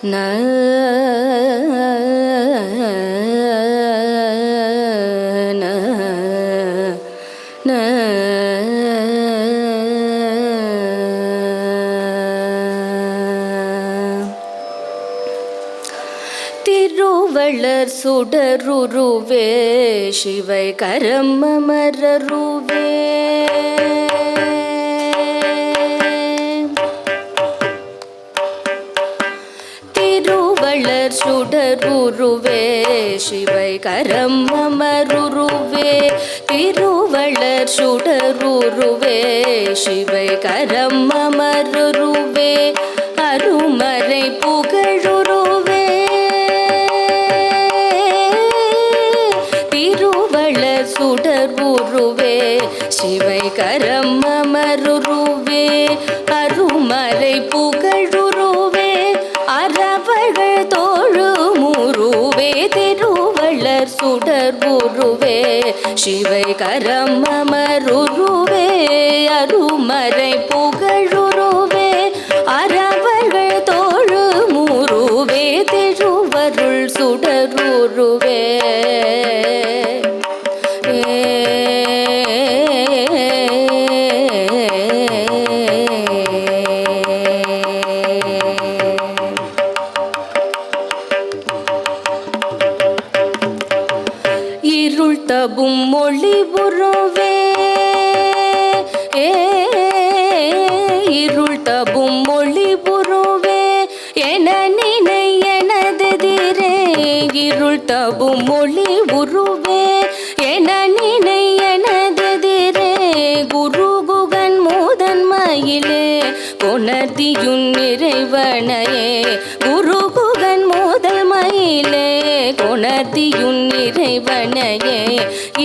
ந திருவள்ளர் சுடருருவே சிவை கரமமரருவே திருவள்ளர் சுடருருவே சிவை கரமமருவே திருவள்ளர் சுடருருவே சிவை கரமமருவே அருமறை புகழுருவே திருவள்ளர் சுடருருவே சிவை கரமமருவே அருமறை புகழுருவே அறவர்கள் தோழுமுருவே திருவள்ளர் சுடருருவே சிவை கரமமருவே அருமறை புகழுருவே அறவர்கள் தோழுமுருவே திருவருள் சுடருருவே இருள் தபும் மொழி புருவே இருள் தபும் மொழி புருவே என நினை எனதெதிரே இருள் தபும் மொழி புருவே என நினை எனதெதிரே குரு குகன் முதன்மையிலே கொணர்த்தியுன் இறைவனையே குரு குகன் முதன்மையிலே கொணர்த்தியுன் இறைவனையே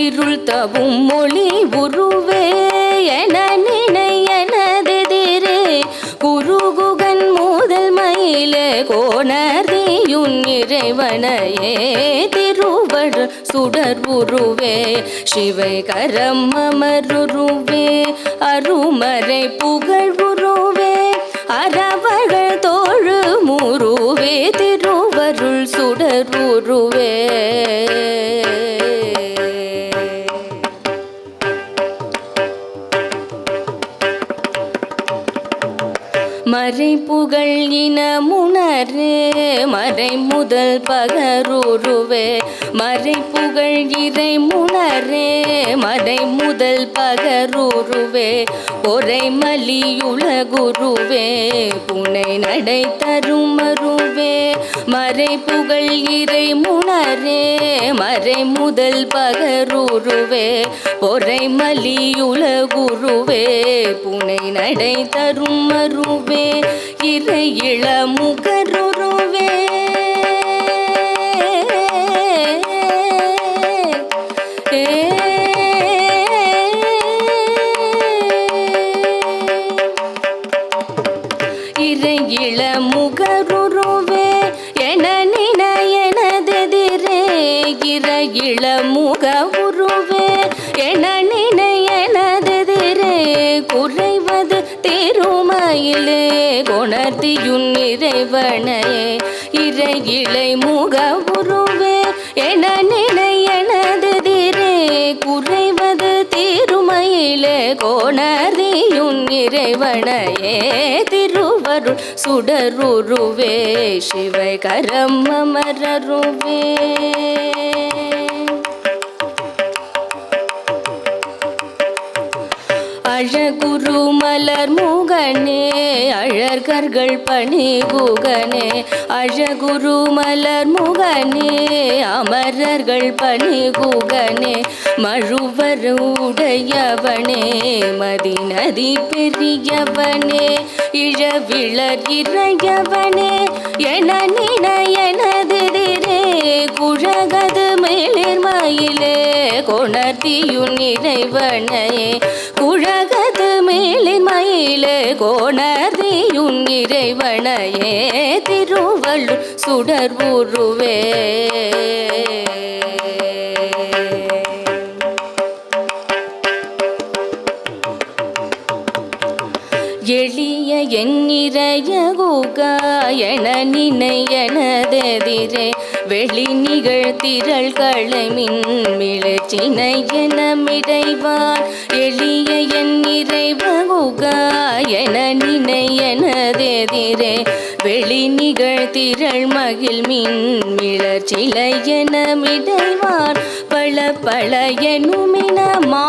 இருள் தபும் மொழி புருவே என நினை எனதெதிரே குரு குகன் முதன்மையிலே கொணர்த்தியுன் இறைவனையே திருவருள் சுடருருவே சிவை கரமமருவே அருமறை புகழுருவே அறவர்கள் தோழுமுருவே திருவருள் சுடருருவே மறை புகழ் இனமுணரே மறை முதல் பகருருவே மறை புகழ் இறை முணரே மறை முதல் பகருருவே பொறை மலியுலகுருவே புனை நடை தருமருவே மறை புகழ் இறை முணரே மறை முதல் பகருருவே பொறை மலியுலகுருவே புனை நடை தருமருவே இறை இளமுகருருவே இறை இளமுகருருவே என நினை எனதெதிரே இறை இளமுகருவே என நினை எனதெதிரே குறைவது திருமயிலே கொணர்த்தியுன் இறைவனையே இறை இளை முகவுருவே என நினை எனதெதிரே குறைவது திருமயிலே கொணர்த்தியுன் இறைவனையே திருவருள் சுடருருவே சிவை கரமமருவே அழகுரு மலர் முகனே அழகர்கள் பணிகுகனே அழகுரு மலர் முகனே அமரர்கள் பணிகுகனே மழுவர் உடையவனே மதிநதி பெரியவனே இழவிளர் இறையவனே என நினை எனதெதிரே குழகது மேலிர்மயிலே கொணர்த்தியுன் இறைவனையே குழகது மேலிர்மயிலே கொணர்த்தியுன் இறைவனையே திருவள்ளுர் சுடருருவே எளிய எண்ணிறைய குகாயன நினை எனதெதிரே வெளி நிகழ் திரள் களமின் மிளச்சினை என மிடைவான் எளிய எண்ணிறைவ குகாயன நினை எனதெதிரே வெளி நிகழ் திரள் மகிழ் மின் மிளச்சிலை என மிடைவான் பல பல எனுமின மா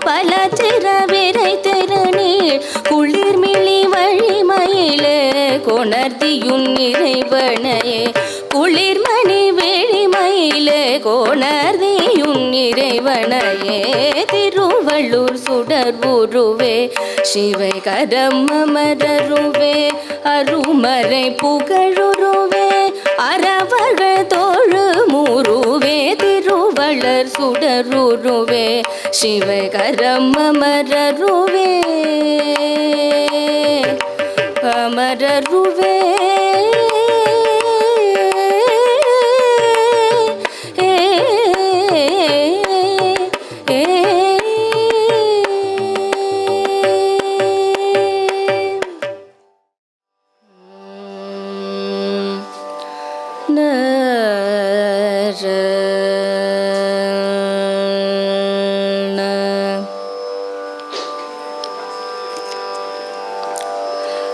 பல சிறவிரை திறனீர் குளிர்மிழி வழிமயிலே கொணர்த்தியுன் இறைவனையே குளிர்மணி வெளிமயிலே கொணர்த்தியுன் இறைவனையே திருவள்ளூர் சுடர் உருவே சிவை கரம் அமரருவே அருமறை புகழுருவே அறவர்கள் தோழு முருவே திருவள்ளர் சுடருருவே சிவை கரம் அமரருவே அமரருவே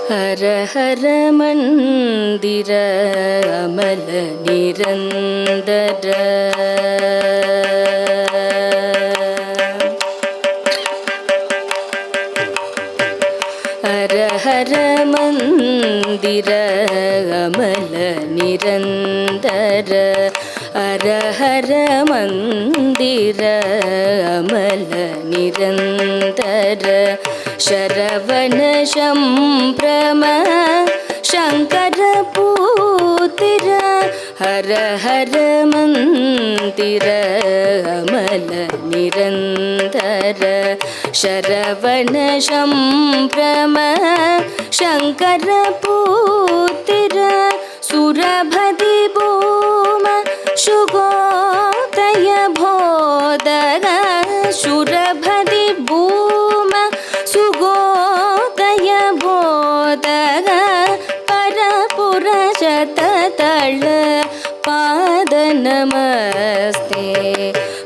ஹர ஹர மந்திர அமல நிரந்தர ஹர ஹர மந்திர அமல நிரந்தர ஹர ஹர மந்திர அமல நிரந்தர ಶರವಣ ಸಂಭ್ರಮ ಶಂಕರ ಪೂತಿರ ಹರ ಹರ ಮಂದಿರ ಅಮಲ ನಿರಂತರ ಶರವಣ ಸಂಭ್ರಮ ಶಂಕರ ಪೂತಿರ ಸುರಭದಿ ಭೂಮ ಶುಗೋದಯ ಬೋಧಗ ಸುರಭದಿ ಭೂಮ ಸುಗೋದಯ ಬೋಧಗ ಪರಪುರ ಶತತಳ ಪಾದ ನಮಸ್ತೆ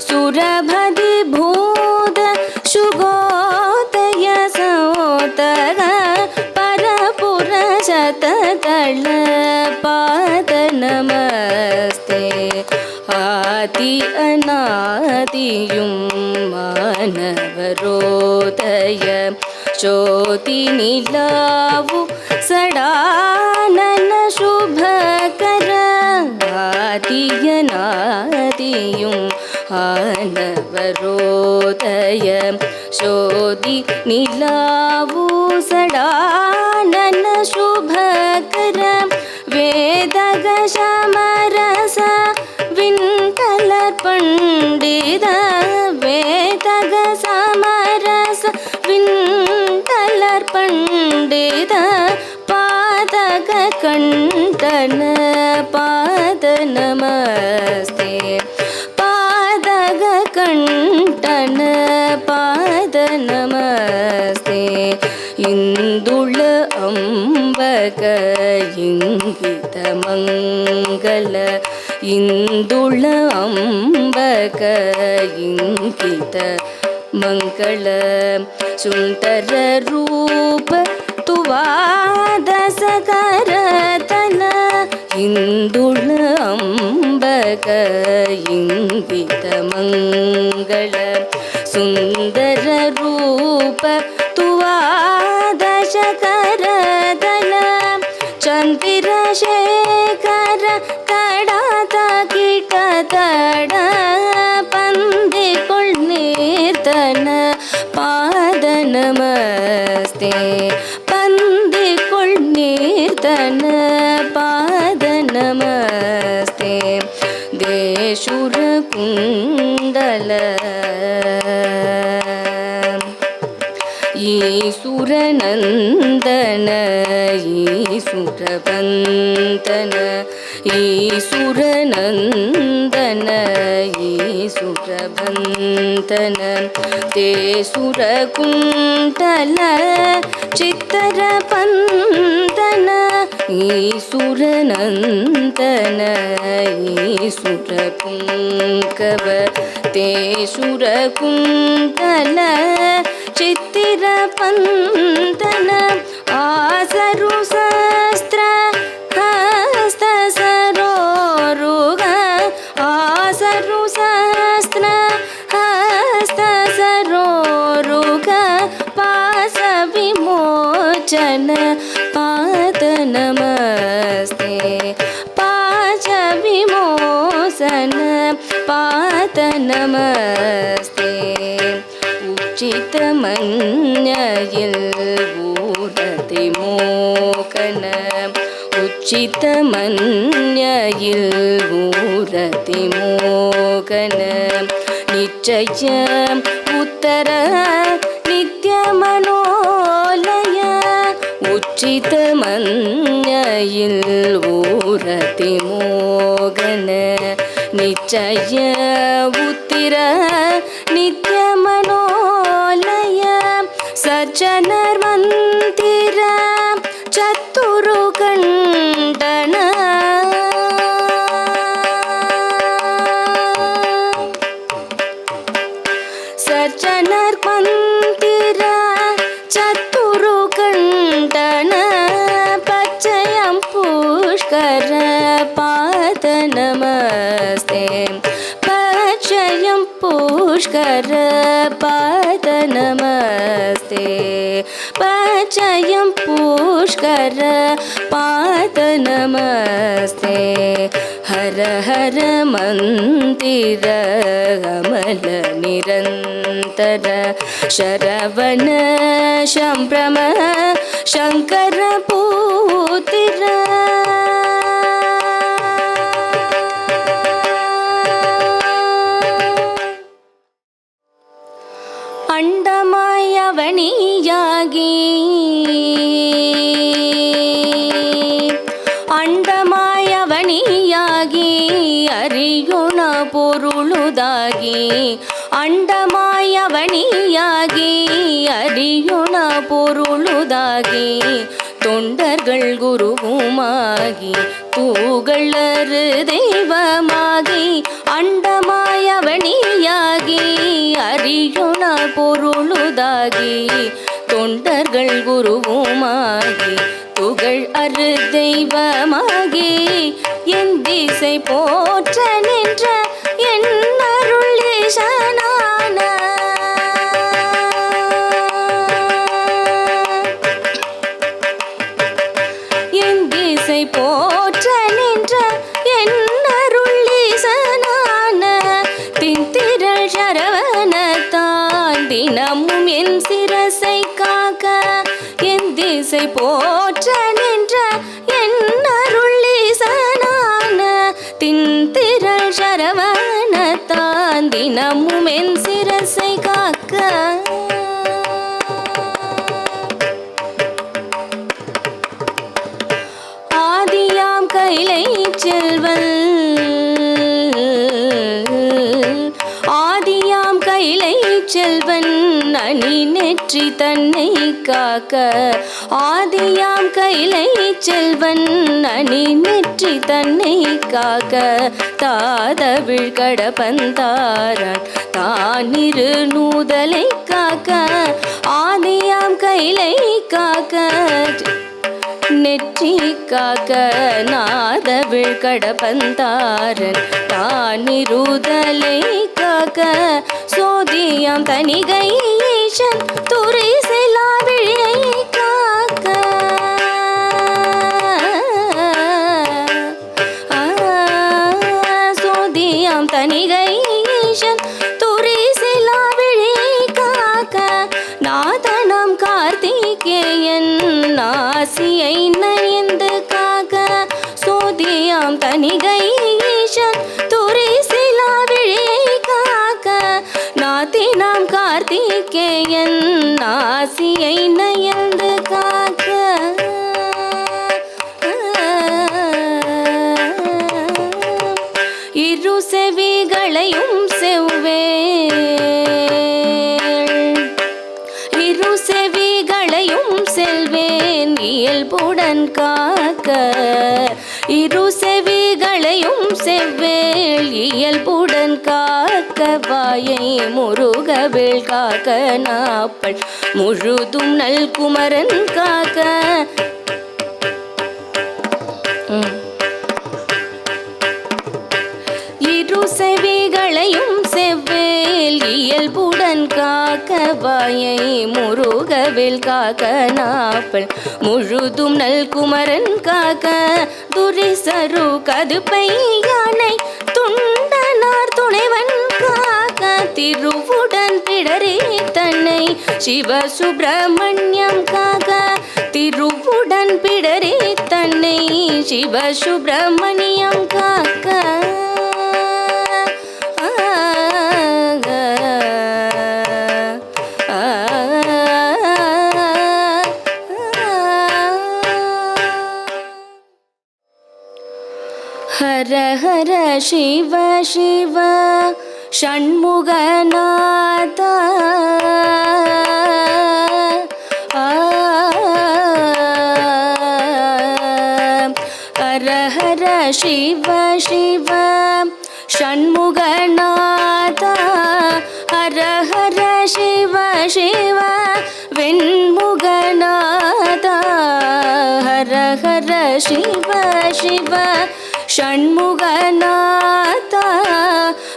ಸುರಭದಿ ಭೂದ ಶುಗೋದಯ ಸೋದಗ ಪರಪುರ ಶತತಳ ಪಾದ ನಮಸ್ತೆ ಆದಿ ಅನಾದಿಯುಂ ಮಾನವರೋದಯ ಜ್ಯೋತಿ ನಿಲಾವು ಸಡಾನನ ಶುಭಕರ ಆದಿಯನಾದಿಯುಂ ಆನವರೋದಯ ಜ್ಯೋತಿ ನಿಲಾವು ಸಡಾನನ ಶುಭಕರ ವೇದಗ ಸಮರಸ ವಿಂಕಲರ್ ಪಂಡಿತ ವೇದಗ ಸಮರಸ ವಿಂಕಲರ್ ಪಂಡಿತ ಪಾದಗ ಕಂಠನ ಪಾದ ನಮಸ್ತೆ ಪಾದಗ ಕಂಠನ ಪಾದ ನಮಸ್ತೆ ಇಂದುಳ ಅಂಬಗ ಇಂಗಿತ ಮಂಗಲ ಇಂದುಳ ಅಂಬಗ ಇಂಗಿತ ಮಂಗಳ ಸುಂಟರ ರೂಪ ತುವಾದ ಸಕರತನ ಇಂದುಳ ಅಂಬಗ ಇಂಗಿತ ಮಂಗಳ ಸುಂದರ ರೂಪ ತುವಾದ ಶಕರತನ ಚಂದಿರ ಶೇಖರ ಕಡಾತ ಕಿಟತಡ ಪಂದಿಕೊಳ್ ನೀರ್ತನ ಪಾದ ನಮಸ್ತೆ ಪಂದಿಕೊಳ್ ನೀರ್ತನ ಪಾದ ನಮಸ್ತೆ ದೇಶುರ ಕುಂಡಲ ಈಸುರ ನಂದನ ಈಸುರ ಈಸುರವಂದನ ಈಸುರನಂದನ ಈಸುರವಂದನ ತೇ ಸುರಕುಂಟಲ ಚಿತ್ತರ ಪಂದನ ಈಸುರನಂದನ ಈಸುರಪುಂಕವ ತೇ ಸುರಕುಂಟಲ ಚಿತ್ತಿರ ಪಂದನ ಆಸರು ಶಸ್ತ್ರ ಹಸ್ತ ಸರೋರುಗ ಆಸರು ಶಸ್ತ್ರ ಹಸ್ತ ಸರೋರುಗ ಪಾಸ ವಿಮೋಚನ ಪಾದ ನಮಸ್ತೆ ಪಾಶ ವಿಮೋಚನ ಪಾದ ನಮಸ್ತೆ ഉച്ചിതമഞ്ഞയിൽ ഊരതി മോകന ഉച്ചിതമഞ്ഞയിൽ ഊരതി മോകന നിശ്ചയ ഉത്തര നിത്യമനോലയ ഉച്ചിതമഞ്ഞയിൽ ഊരതി മോകന നിശ്ചയ ഉത്തിര ನಿತ್ಯಮನೋಲಯ ಸಜ್ಜನರ್ ಮಂದಿರ ಚತುರು ಕಂಡನ ಸಜ್ಜನರ್ ಮಂದಿರ ಚತುರು ಕಂಡನ ಪಚ್ಚಯಂ ಪುಷ್ಕರ ಪಾದ ನಮಸ್ತೆ ಪಚ್ಚಯಂ पुष्कर पाद नमस्ते पचयं पुष्कर पाद नमस्ते हर हर मंदिर अमल निरंतर शरवण संभ्रम शंकर पुत्र ಅಂಡಮಾಯವಣಿಯಾಗಿ ಅಂಡಮಾಯವಣಿಯಾಗಿ ಅರಿಯೋಣ ಪೊರುಳುದಾಗಿ ಅಂಡಮಾಯವಣಿಯಾಗಿ ಅರಿಯೋಣ ಪೊರುಳುದಾಗಿ தொண்டர்கள் குருவுமாகி தூகளறு தெய்வமாகி அண்டமாயவணியாகி அரியுண பொருளுதாகி தொண்டர்கள் குருவுமாகி துகள் அரு தெய்வமாகி என் திசை போற்ற நின்ற என் அருளீசனான போற்ற நின்ற என் அருளீசனான திந்திரள் சரவணத்தான் தினமும் என் சிரசை காக்க என் திசை போற்ற நின்ற என் அருளீசனான திந்திரள் சரவணத்தான் தினமும் என் சிரசை காக்க கைலை செல்வன் ஆதியாம் கைலை செல்வன் அணி நெற்றி தன்னை காக்க ஆதியாம் கைலை செல்வன் அணி நெற்றி தன்னை காக்க தாதவிழ் கடப்பந்தாரான் தானிரு நூதலை காக்க ஆதியாம் கைலை காக்க நெற்றி காக்க நாதவிழ் கடப்பந்தாரன் தானிருதலை காக்க சோதியாம் தனிகை ஈசன் துறை செல்லா விழியை காக்க சோதியாம் தனிகை ஈசன் துறை செல்லா விழியை காக்க நாதனம் கார்த்திகேயன் நாசியை நயந்து காக்க சோதியாம் தனிகை ஈசன் துறை சிலா விழியை காக்க நாத்தினாம் கார்த்திகேயன் நாசியை நயந்து காக்க காக்க இரு செவிகளையும் செவ்வேள் இயல்புடன் காக்க வாயை முருகவேள் காக்க நாப்பள் முழுதும் நல் குமரன் காக்க இரு செவிகளையும் செவ்வேல் இயல்புடன் காக்க வாயை முருகவேல் காக்க நாப்பள் முழுதும் நல் குமரன் காக்க துரிசரு கதுப்பை யானை துண்டனார் துணைவன் காக்க திருவுடன் பிடரி தன்னை சிவசுப்பிரமணியம் காக்க திருவுடன் பிடரி தன்னை சிவசுப்பிரமணியம் காக்க ஹர ஹர சிவ சிவ ஷண்முகநாத ஹர ஹர சிவ சிவ ஷண்முகநாத ஹர ஹர சிவ சிவ வெண்முகநாத ஹர ஹர சிவ சிவ ஷண்முகநாத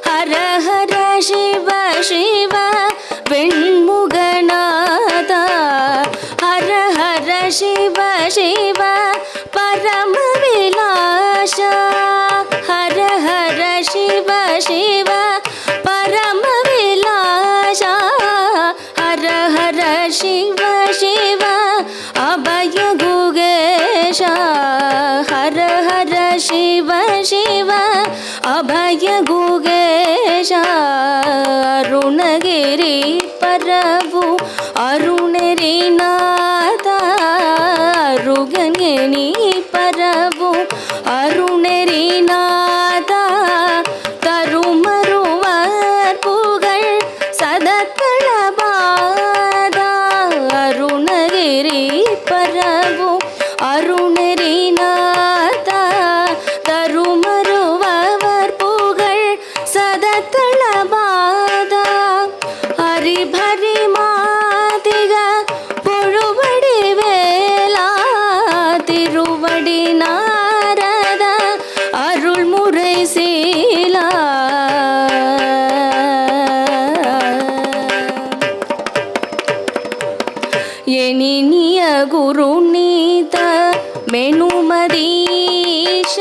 ஹர ஹர சிவ சிவ வெண்முகநாத ஹர ஹர சிவ சிவ பரம விலாச ஹர ஹர சிவ சிவ பரம விலாச ஹர ஹர சிவ சிவ அபய குகேஷ ஹர ஹர ಶಿವ ಶಿವ ಅಭಯ ಗುಗೇಶ ಅರುಣಗಿರಿ ಪರವು ಅರುಣರಿ ನಾಥ ಅರುಗನಿ ಪರವು ಅರುಣರಿ ನಾಥ ತರುಮರುವರ್ ಪುಗಳ್ ಸದತಳಬಾದ ಅರುಣಗಿರಿ ಪರವು ಅರುಣರಿ ನಾಥ தருமருவர் புகழ் சதத்தளபாத ஹரிபரி மாதிக பொழுவடி வேலா திருவடி நாரத அருள்முறை சீலா எனினிய குரு நீத மெனுமதீஷ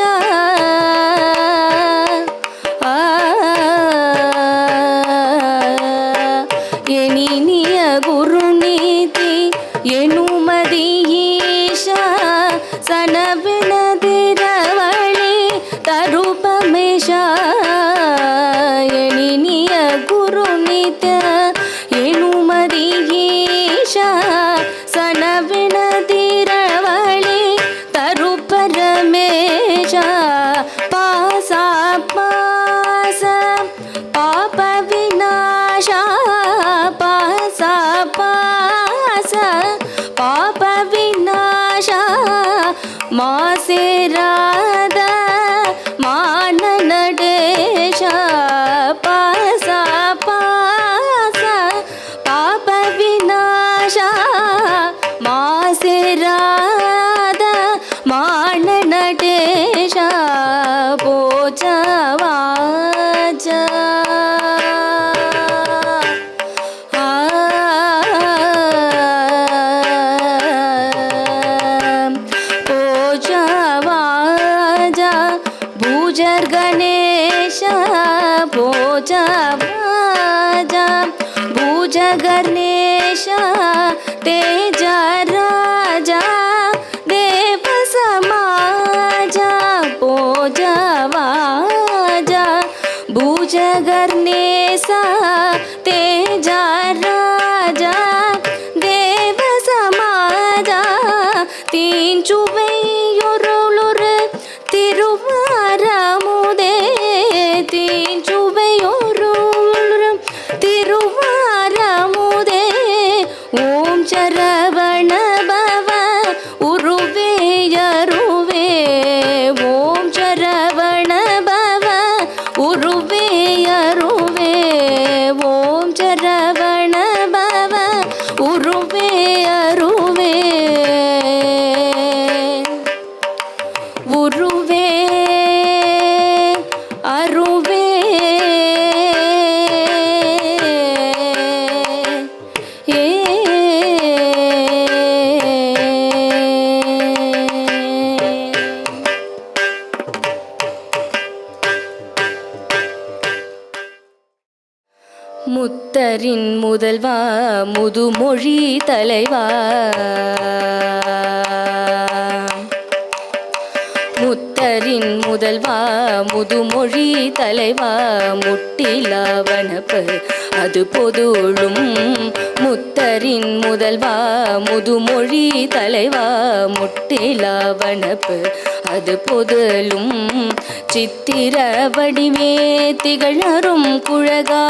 ಎನಿನಿಯ ಗುರುನೀತಿ ಎನುಮದೀಶ ಸನವಿನದಿರವಳಿ ತರುಪಮೇಶ ಎನಿನಿಯ ಗುರುನೀತ ಎನುಮದೀಶ ಸನವಿನದಿರವಳಿ ತರುಪರಮೇಶ ಪಾಸ ಪಾಸ ಪಾಪ ವಿನಾಶ ಪಾಸ ಪಾಸ ಪಾಪ ವಿನಾಶ ಮಾಸೇರಾದ ಮಾನ ನಡೆಶ ಪಾಸ ಪಾಸ ಪಾಪ ವಿನಾಶ ಮಾಸೇರಾದ ಮಾನ ನಡೆಶ ಭೋಜವಾಜ ಭೋಜರ್ ಗಣೇಶ ಭೋಜವಾಜ ಭುಜ ಗಣೇಶ ತೇಜ ರಾಜ ದೇವ ಸಮಾಜ ಭೋಜವಾಜ ಭುಜ ಗಣೇಶ ತೇಜ ರಾಜ ದೇವ ಸಮಾಜ தீஞ்சுவையொருளுரு திருவாரமுதே தீஞ்சுவையொருளுரு திருவாரமுதே முத்தரின் முதல்வா முதுமொழி தலைவா முத்தரின் முதல்வா முதுமொழி தலைவா முட்டிலாவனப்பு அது பொதுளும் முத்தரின் முதல்வா முதுமொழி தலைவா முட்டிலாவனப்பு அது பொதுளும் சித்திர வடிவே திகழரும் குழகா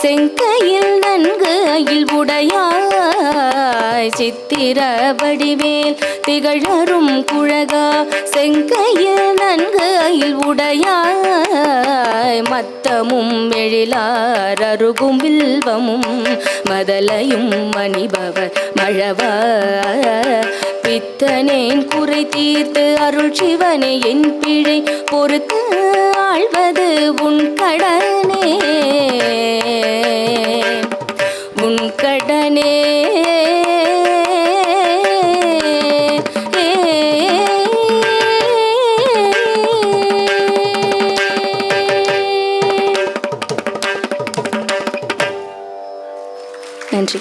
செங்கையில் நன்கு அயில் உடையாய் சித்திர வடிவேல் திகழரும் குழகா செங்கையில் நன்கு அயில் உடையாய் மத்தமும் எழிலார் அருகும் வில்வமும் மதலையும் மணிபவர் மழவா பித்தனேன் குறை தீர்த்து அருள் சிவனே என் பிழை பொறுத்து ஆழ்வது உன் கடனே உன் கடனே நன்றி.